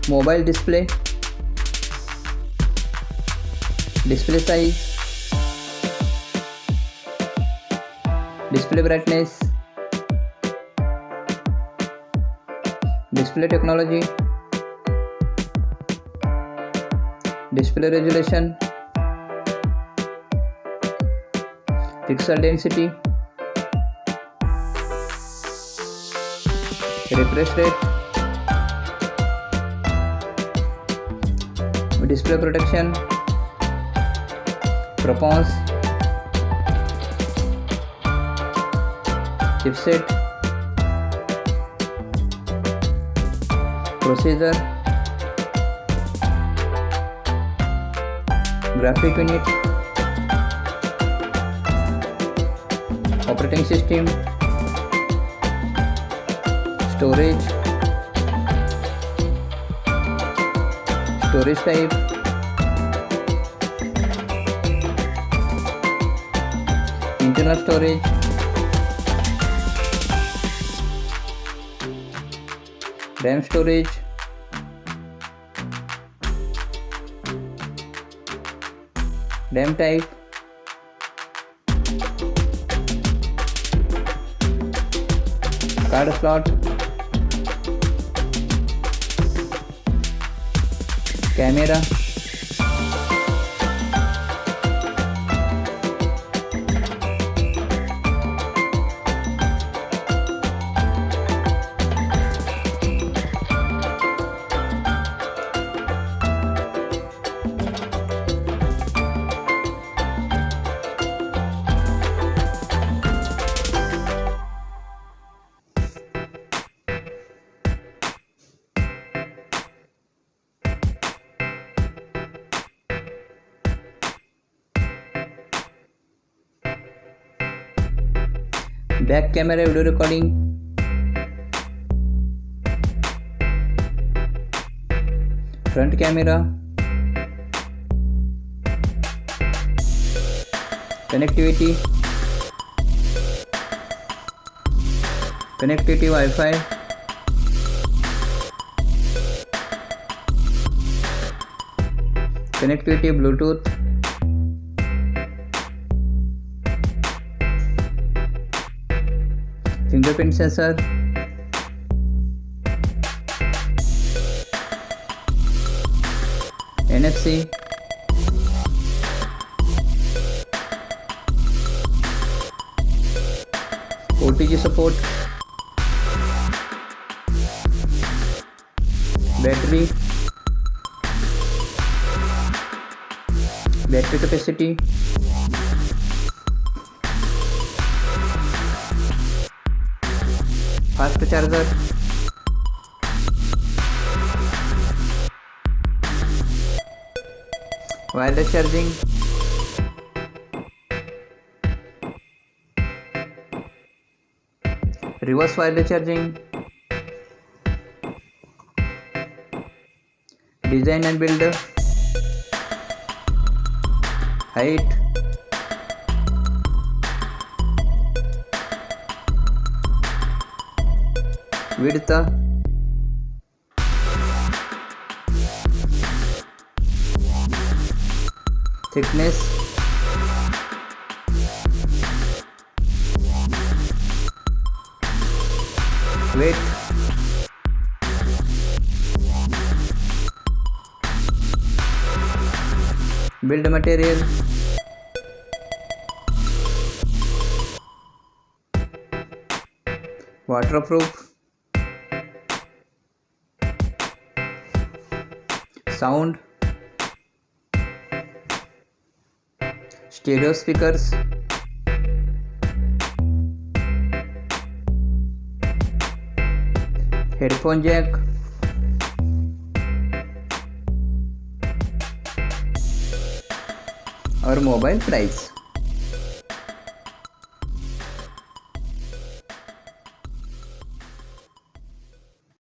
Mobile display, display size, display brightness, display technology, display resolution, pixel density, refresh rate, display protection, performance, chipset, processor, graphic unit, operating system, storage type, internal storage, RAM storage, RAM type, card slot, camera, back camera video recording, front camera, connectivity, Wi-Fi, connectivity Bluetooth, fingerprint sensor, NFC, OTG support, battery capacity, fast charger, wireless charging, reverse wireless charging, design and build, height, width, thickness, weight, build material, waterproof, sound, stereo speakers, headphone jack, और mobile price.